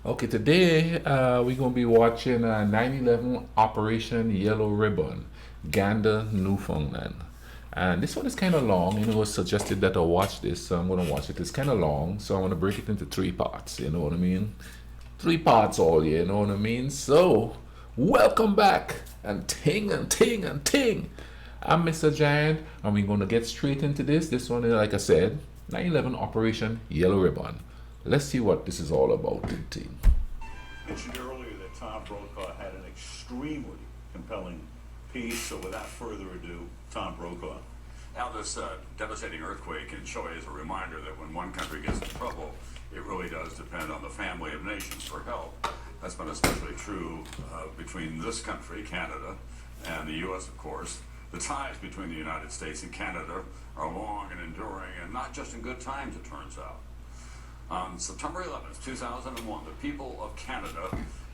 Okay, today we're going to be watching 9/11 Operation Yellow Ribbon, Gander, Newfoundland. And this one is kind of long. It was suggested that I watch this, so I'm going to watch it. It's kind of long, so I want to break it into three parts. You know what I mean? Three parts all, you know what I mean? So, welcome back, and ting and ting and ting. I'm Mr. Giant, and we're going to get straight into this. This one, like I said, 9/11 Operation Yellow Ribbon. Let's see what this is all about, team. Mentioned earlier that Tom Brokaw had an extremely compelling piece, so without further ado, Tom Brokaw. Now, this devastating earthquake in Chile is a reminder that when one country gets in trouble, it really does depend on the family of nations for help. That's been especially true between this country, Canada, and the U.S., of course. The ties between the United States and Canada are long and enduring, and not just in good times, it turns out. On September 11th, 2001, the people of Canada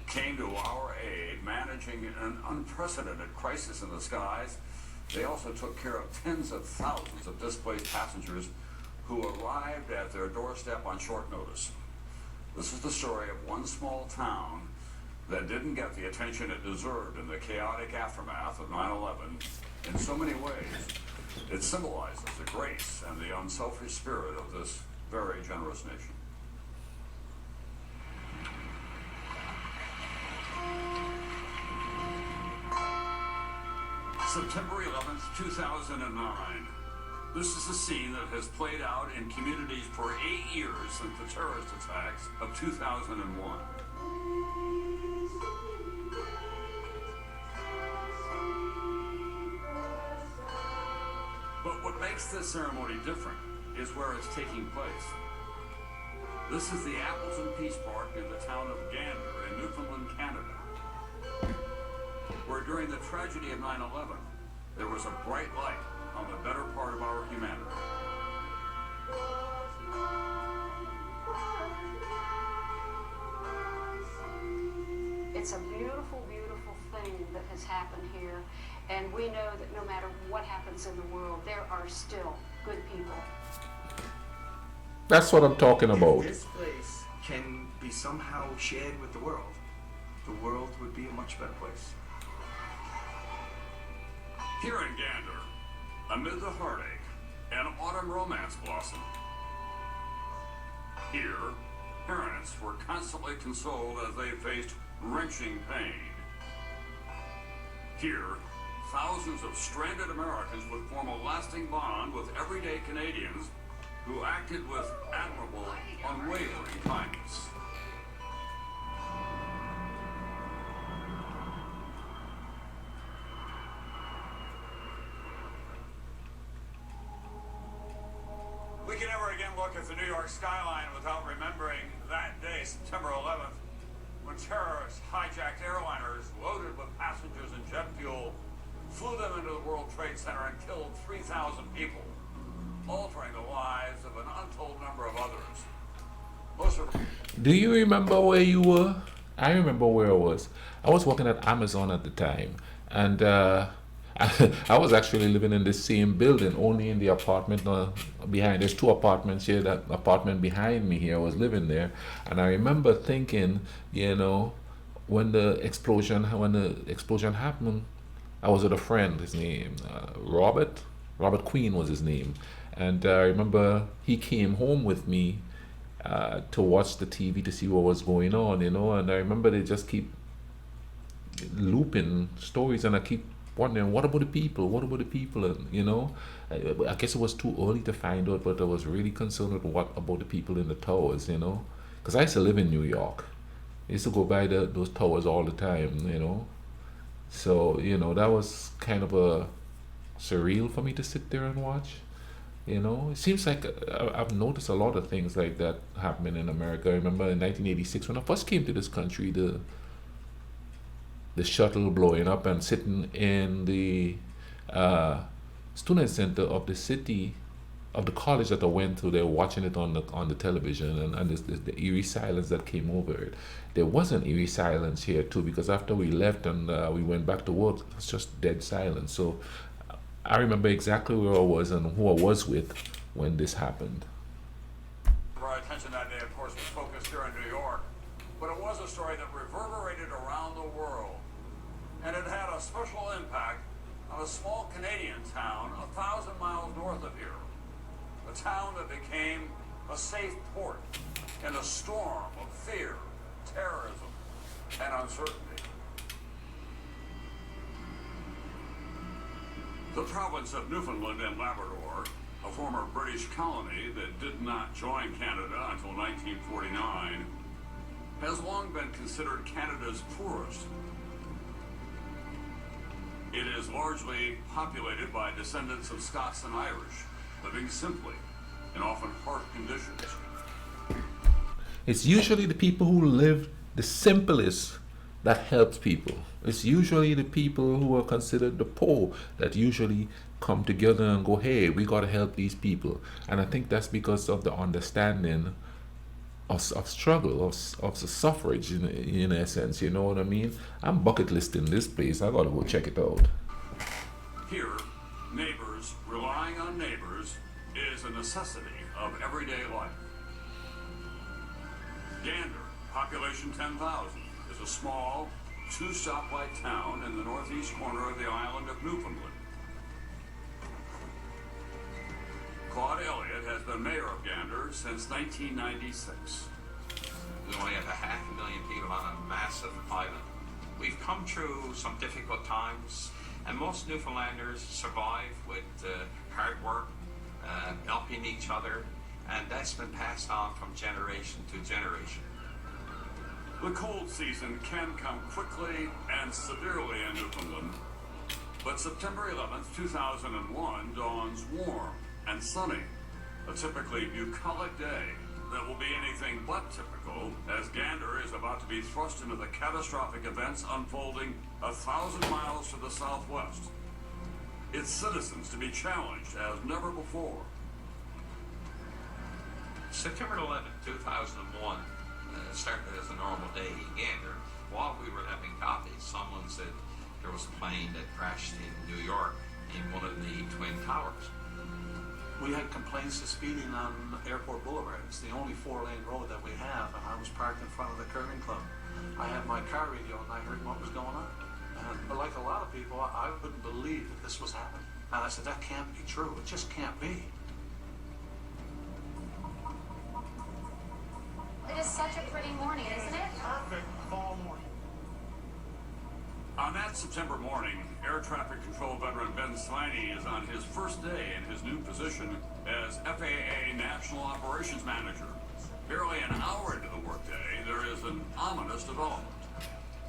came to our aid, managing an unprecedented crisis in the skies. They also took care of tens of thousands of displaced passengers who arrived at their doorstep on short notice. This is the story of one small town that didn't get the attention it deserved in the chaotic aftermath of 9/11. In so many ways, it symbolizes the grace and the unselfish spirit of this very generous nation. September 11th, 2009. This is a scene that has played out in communities for 8 years since the terrorist attacks of 2001. But what makes this ceremony different is where it's taking place. This is the Apples and Peace Park in the town of Gander in Newfoundland, Canada, where during the tragedy of 9/11, there was a bright light on the better part of our humanity. It's a beautiful, beautiful thing that has happened here, and we know that no matter what happens in the world, there are still good people. That's what I'm talking about. If this place can be somehow shared with the world would be a much better place. Here in Gander, amid the heartache, an autumn romance blossomed. Here, parents were constantly consoled as they faced wrenching pain. Here, thousands of stranded Americans would form a lasting bond with everyday Canadians who acted with admirable, unwavering kindness. We can never again look at the New York skyline without remembering that day, September 11th, when terrorists hijacked airliners loaded with passengers and jet fuel, flew them into the World Trade Center and killed 3,000 people, altering the lives of an untold number of others. Most of Do you remember where you were? I remember where I was. I was working at Amazon at the time, and I was actually living in the same building, only in the apartment behind. There's two apartments here. That apartment behind me here, I was living there, and I remember thinking, when the explosion happened, I was with a friend. His name Robert Queen was his name, and I remember he came home with me to watch the TV to see what was going on, and I remember they just keep looping stories, and I keep wondering, what about the people? What about the people? And I guess it was too early to find out, but I was really concerned with what about the people in the towers, because I used to live in New York. I used to go by those towers all the time. So that was kind of a surreal for me to sit there and watch. It seems like I've noticed a lot of things like that happening in America. I remember in 1986 when I first came to this country, the shuttle blowing up and sitting in the student center of the city, of the college that I went to. They were watching it on the television, and the eerie silence that came over it. There was an eerie silence here too, because after we left and we went back to work, it was just dead silence. So I remember exactly where I was and who I was with when this happened. our attention that day, of course, was focused here in New York, but it a story that reverberated around the world, and it had a special impact on a small Canadian town 1,000 miles north of here. A town that became a safe port in a storm of fear, terrorism, and uncertainty. The province of Newfoundland and Labrador, a former British colony that did not join Canada until 1949, has long been considered Canada's poorest. It is largely populated by descendants of Scots and Irish, living simply in often harsh conditions. It's usually the people who live the simplest that helps people. It's usually the people who are considered the poor that usually come together and go, hey, we got to help these people. And I think that's because of the understanding of struggle, of the suffrage in essence, you know what I mean? I'm bucket listing this place. I got to go check it out. Here, neighbors relying on neighbors is a necessity of everyday life. Gander, population 10,000, is a small, two-stoplight town in the northeast corner of the island of Newfoundland. Claude Elliott has been mayor of Gander since 1996. We only have 500,000 people on a massive island. We've come through some difficult times, and most Newfoundlanders survive with hard work, helping each other, and that's been passed on from generation to generation. The cold season can come quickly and severely in Newfoundland, but September 11th, 2001 dawns warm and sunny, a typically bucolic day that will be anything but typical, as Gander is about to be thrust into the catastrophic events unfolding 1,000 miles to the southwest. Its citizens to be challenged as never before. September 11th, 2001 started as a normal day in Gander. While we were having coffee, someone said there was a plane that crashed in New York in one of the Twin Towers. We had complaints of speeding on Airport Boulevard. It's the only 4-lane road that we have, and I was parked in front of the curving club. I had my car radio and I heard what was going on. And like a lot of people, I couldn't believe that this was happening. And I said, that can't be true. It just can't be. It is such a pretty morning, isn't it? Perfect fall morning. On that September morning, air traffic control veteran Ben Sliney is on his first day in his new position as FAA National Operations Manager. Barely an hour into the workday, there is an ominous development.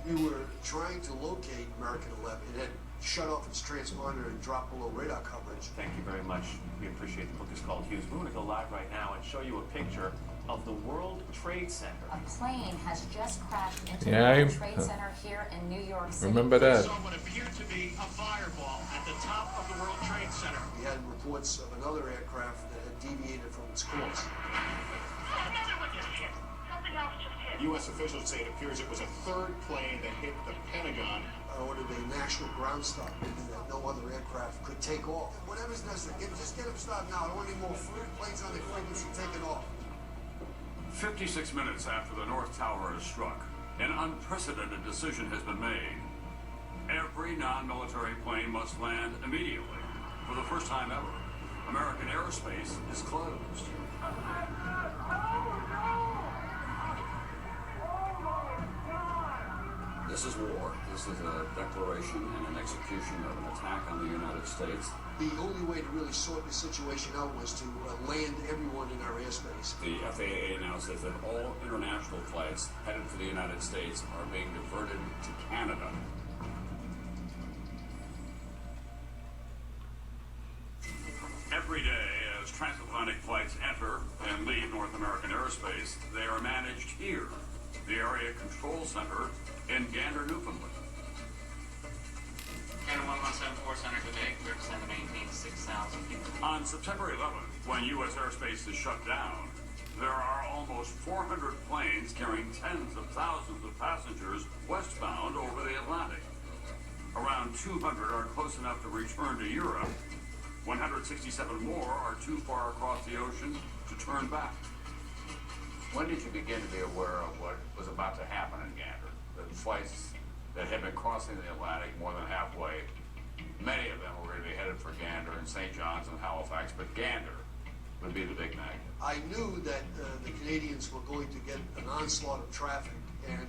We were trying to locate American 11. It had shut off its transponder and dropped below radar coverage. Thank you very much. We appreciate the book is called Hughes. We're going to go live right now and show you a picture of the World Trade Center. A plane has just crashed into Yeah, the World Trade Center here in New York City. Remember that? Saw what appeared to be a fireball at the top of the World Trade Center. We had reports of another aircraft that had deviated from its course. U.S. officials say it appears it was a third plane that hit the Pentagon. I ordered a national ground stop, meaning that no other aircraft could take off. Whatever's necessary, just get them stopped now. I don't want any more planes on their frequency taking off. 56 minutes after the North Tower is struck, an unprecedented decision has been made. Every non-military plane must land immediately. For the first time ever, American airspace is closed. This is war. This is a declaration and an execution of an attack on the United States. The only way to really sort this situation out was to land everyone in our airspace. The FAA now says that all international flights headed for the United States are being diverted to Canada. Every day, as transatlantic flights enter and leave North American airspace, they are managed here, the Area Control Center in Gander, Newfoundland. Gander 1174 Center, today, clear to send and maintain 6,000 people. On September 11th, when U.S. airspace is shut down, there are almost 400 planes carrying tens of thousands of passengers westbound over the Atlantic. Around 200 are close enough to return to Europe. 167 more are too far across the ocean to turn back. When did you begin to be aware of what was about to happen in flights that had been crossing the Atlantic more than halfway. Many of them were going to be headed for Gander and St. John's and Halifax, but Gander would be the big magnet. I knew that the Canadians were going to get an onslaught of traffic, and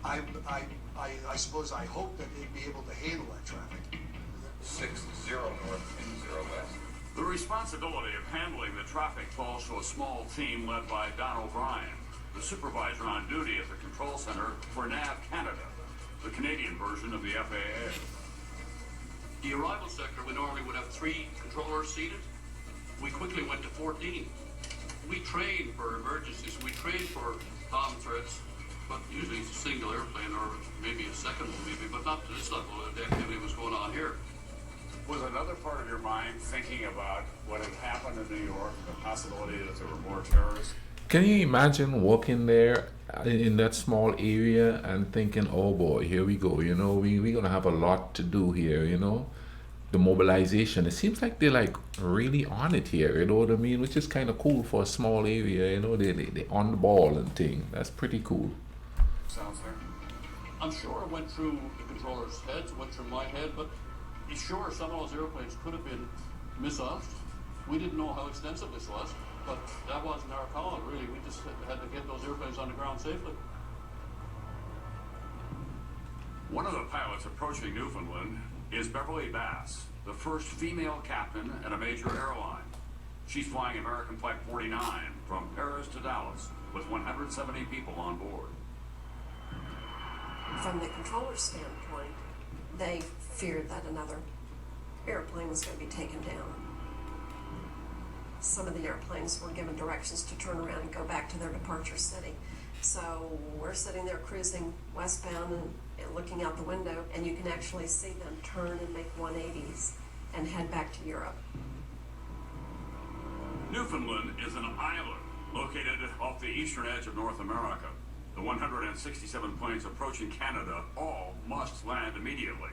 I suppose I hoped that they'd be able to handle that traffic. 60 north, 20 west. The responsibility of handling the traffic falls to a small team led by Don O'Brien, the supervisor on duty at the control center for NAV Canada, the Canadian version of the FAA. The arrival sector, we normally would have 3 controllers seated. We quickly went to 14. We train for emergencies, we train for bomb threats, but usually it's a single airplane or maybe a second one maybe, but not to this level of the activity was going on here. Was another part of your mind thinking about what had happened in New York, the possibility that there were more terrorists? Can you imagine walking there in that small area and thinking, oh boy, here we go, you know, we're going to have a lot to do here, you know? The mobilization, it seems like they're like really on it here, you know what I mean? Which is kind of cool for a small area, you know, they on the ball and thing. That's pretty cool. Sounds fair. I'm sure it went through the controllers' heads, went through my head, but sure, some of those airplanes could have been missiles. We didn't know how extensive this was, but that wasn't our call, really. We just had to get those airplanes on the ground safely. One of the pilots approaching Newfoundland is Beverly Bass, the first female captain at a major airline. She's flying American Flight 49 from Paris to Dallas with 170 people on board. From the controller's standpoint, they feared that another airplane was going to be taken down. Some of the airplanes were given directions to turn around and go back to their departure city. So we're sitting there cruising westbound and looking out the window, and you can actually see them turn and make 180s and head back to Europe. Newfoundland is an island located off the eastern edge of North America. The 167 planes approaching Canada all must land immediately.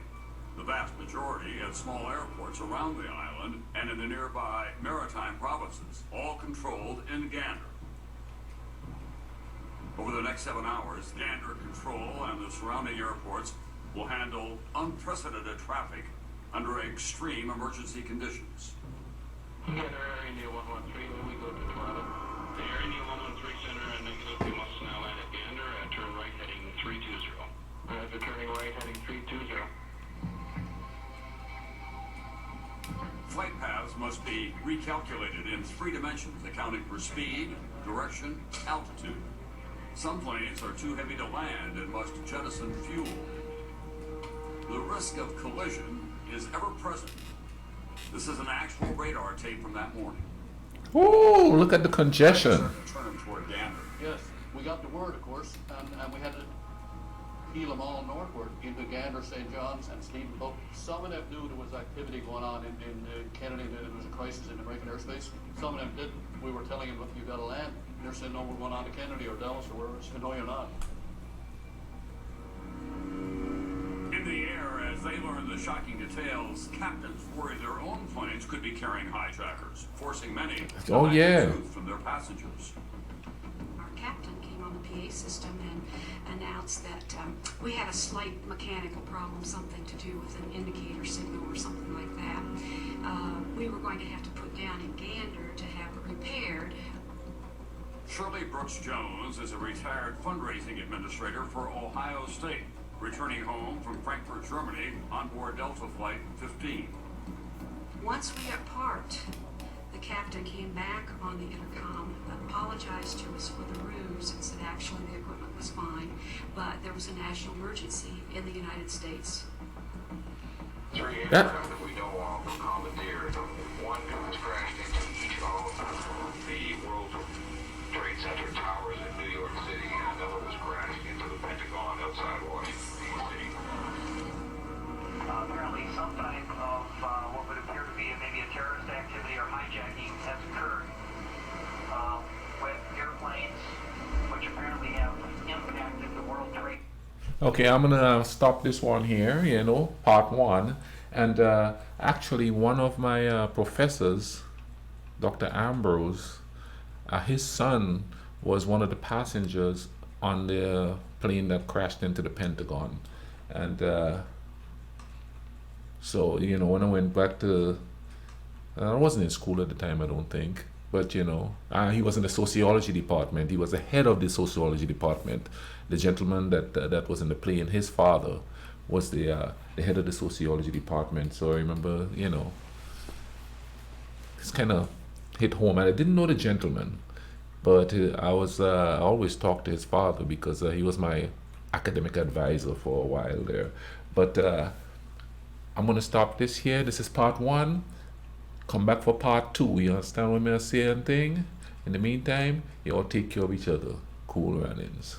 The vast majority at small airports around the island and in the nearby maritime provinces, all controlled in Gander. Over the next 7 hours, Gander Control and the surrounding airports will handle unprecedented traffic under extreme emergency conditions. Gander Air India 113, when we go to Toronto. The Air India 113 Center and negative, we must now land at Gander and turn right heading 320. Roger, turning right heading 320. Flight paths must be recalculated in 3 dimensions, accounting for speed, direction, altitude. Some planes are too heavy to land and must jettison fuel. The risk of collision is ever present. This is an actual radar tape from that morning. Ooh, look at the congestion. Turn toward Gander. Yes, we got the word, of course, and we had to heel them all northward into Gander, St. John's, and Stephenville. Some of them knew there was activity going on in Kennedy, that there was a crisis in American airspace. Some of them didn't. We were telling them, look, you got to land. And they're saying, no, we're going on to Kennedy or Dallas or wherever. I said, no, you're not. In the air, as they learn the shocking details, captains worry their own planes could be carrying hijackers, forcing many to hide the truth from their passengers. Our captain came on the PA system and announced that we had a slight mechanical problem, something to do with an indicator signal or something like that. We were going to have to put down in Gander to have it repaired. Shirley Brooks-Jones is a retired fundraising administrator for Ohio State, returning home from Frankfurt, Germany, on board Delta Flight 15. Once we got parked, the captain came back on the intercom, apologized to us for the ruse, and said actually the equipment was fine, but there was a national emergency in the United States. 3 aircraft that we know of were commandeered. One was crashed into each of the World Trade Center towers in New York City, and another was crashed into the Pentagon outside Washington, D.C. Apparently some type of what would appear to be maybe a terrorist activity or hijacking has occurred with airplanes which apparently have impacted the World Trade. Okay, I'm gonna stop this one here, you know, part 1. And actually one of my professors, Dr. Ambrose, his son was one of the passengers on the plane that crashed into the Pentagon. And so, you know, when I went back to, I wasn't in school at the time, I don't think, but you know, he was in the sociology department. He was the head of the sociology department. The gentleman that was in the plane, his father was the head of the sociology department. So I remember, you know, it's kind of hit home. And I didn't know the gentleman, but I always talked to his father because he was my academic advisor for a while there. But I'm gonna stop this here. This is part 1. Come back for part 2. You understand what I'm saying? In the meantime, you all take care of each other. Cool runnings.